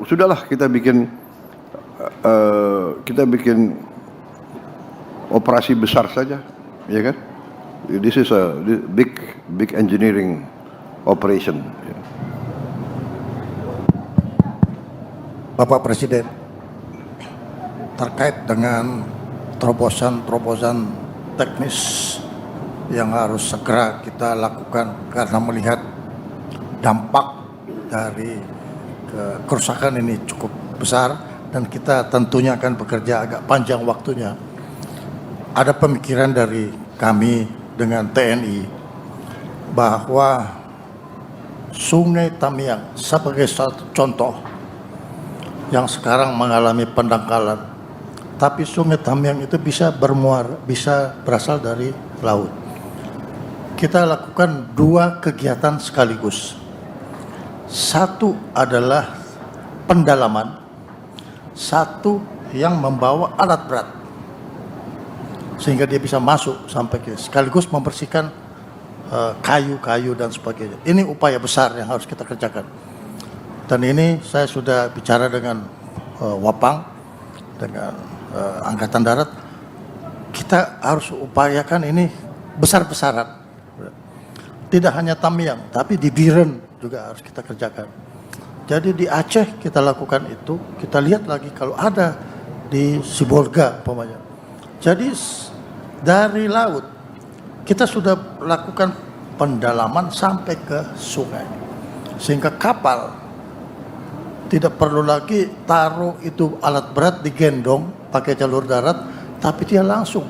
sudahlah kita bikin operasi besar saja, ya kan? This is a big engineering operation. Bapak Presiden, terkait dengan terobosan teknis yang harus segera kita lakukan karena melihat dampak dari kerusakan ini cukup besar dan kita tentunya akan bekerja agak panjang waktunya. Ada pemikiran dari kami dengan TNI bahwa Sungai Tamiang sebagai satu contoh yang sekarang mengalami pendangkalan, tapi Sungai Tamiang itu bisa berasal dari laut. Kita lakukan dua kegiatan sekaligus. Satu adalah pendalaman, satu yang membawa alat berat sehingga dia bisa masuk sampai ke sekaligus membersihkan kayu-kayu dan sebagainya. Ini upaya besar yang harus kita kerjakan. Dan ini saya sudah bicara dengan Wapang, dengan Angkatan Darat. Kita harus upayakan ini besar-besaran. Tidak hanya Tamiang, tapi di Biren juga harus kita kerjakan. Jadi di Aceh kita lakukan itu, kita lihat lagi kalau ada di Sibolga umpamanya. Jadi dari laut kita sudah lakukan pendalaman sampai ke sungai. Sehingga kapal tidak perlu lagi taruh itu alat berat digendong pakai jalur darat, tapi dia langsung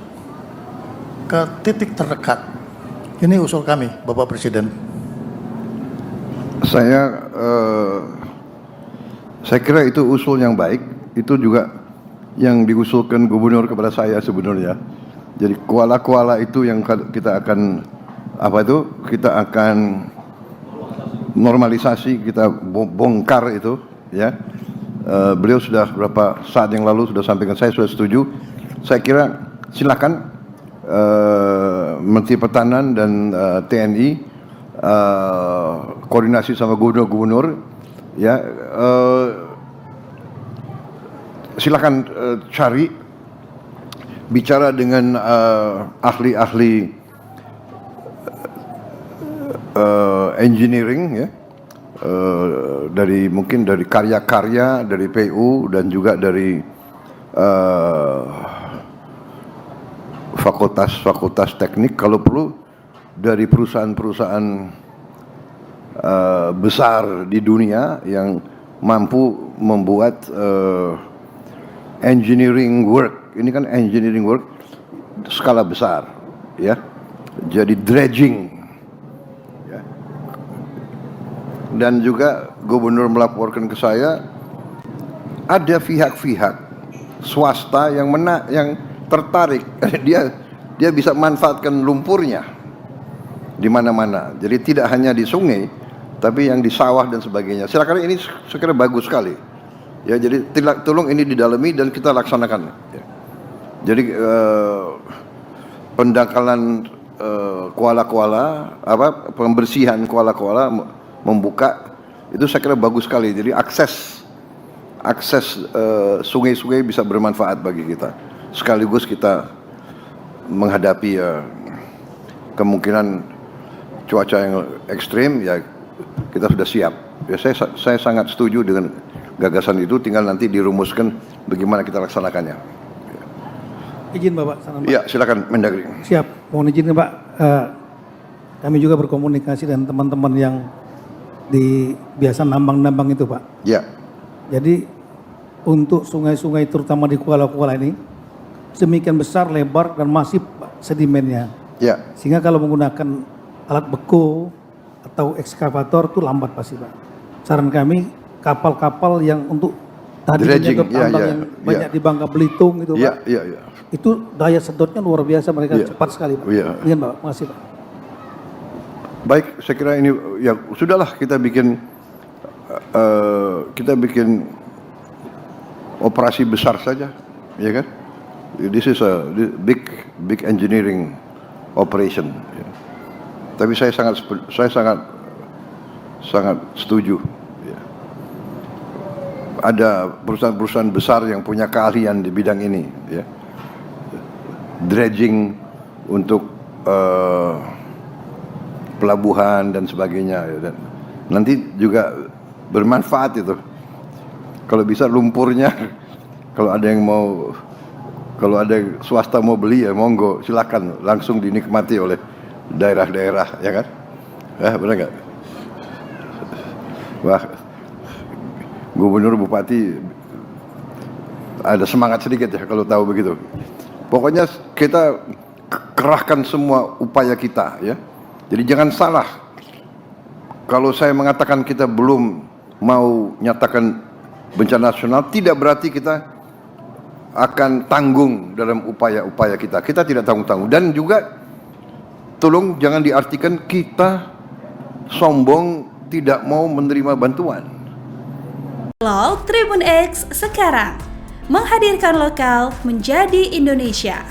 ke titik terdekat. Ini usul kami, Bapak Presiden. Saya kira itu usul yang baik. Itu juga yang diusulkan gubernur kepada saya sebenarnya. Jadi kuala-kuala itu yang kita akan kita akan normalisasi, kita bongkar itu, ya. Beliau sudah beberapa saat yang lalu sudah sampaikan, saya sudah setuju. Saya kira silakan Menteri Pertahanan dan TNI koordinasi sama gubernur-gubernur, ya, silakan cari, bicara dengan ahli-ahli engineering, ya, mungkin dari karya-karya dari PU dan juga dari fakultas teknik, kalau perlu dari perusahaan-perusahaan besar di dunia yang mampu membuat engineering work. Ini kan engineering work skala besar, ya. Jadi dredging, ya. Dan juga gubernur melaporkan ke saya ada pihak-pihak swasta yang tertarik. dia bisa manfaatkan lumpurnya di mana-mana. Jadi tidak hanya di sungai, tapi yang di sawah dan sebagainya. Silakan, ini sekiranya bagus sekali. Ya, jadi tolong ini didalami dan kita laksanakan. Ya. Jadi pendangkalan kuala-kuala, pembersihan kuala-kuala, membuka itu saya kira bagus sekali. Jadi akses sungai-sungai bisa bermanfaat bagi kita. Sekaligus kita menghadapi kemungkinan cuaca yang ekstrim, ya kita sudah siap. Ya, saya sangat setuju dengan gagasan itu, tinggal nanti dirumuskan bagaimana kita laksanakannya. Izin Bapak. Ya, silakan Mendagri. Siap, mohon izin Pak. Kami juga berkomunikasi dengan teman-teman yang biasa nambang-nambang itu Pak. Ya. Jadi untuk sungai-sungai terutama di kuala-kuala ini semikian besar, lebar dan masif Pak, sedimennya. Ya. Sehingga kalau menggunakan alat beko atau ekskavator itu lambat pasti Pak. Saran kami kapal-kapal yang untuk tadi menjaga tambang yang banyak di Bangka Belitung itu Pak. Ya. Itu daya sedotnya luar biasa, mereka cepat sekali Pak. Iya Pak, makasih Pak. Baik, saya kira ini ya sudahlah kita bikin operasi besar saja, ya kan? This is a big engineering operation. Ya. Tapi saya sangat setuju. Ya. ada perusahaan-perusahaan besar yang punya keahlian di bidang ini, ya. Dredging untuk pelabuhan dan sebagainya, ya. Dan nanti juga bermanfaat itu. Kalau bisa lumpurnya, kalau ada yang mau, kalau ada swasta mau beli ya monggo, silakan langsung dinikmati oleh daerah-daerah, ya kan? Benar nggak? Wah, gubernur bupati ada semangat sedikit ya kalau tahu begitu. Pokoknya kita kerahkan semua upaya kita, ya. Jadi jangan salah kalau saya mengatakan kita belum mau nyatakan bencana nasional, tidak berarti kita akan tanggung dalam upaya-upaya kita. Kita tidak tanggung-tanggung. Dan juga tolong jangan diartikan kita sombong tidak mau menerima bantuan. Tribun X sekarang menghadirkan lokal menjadi Indonesia.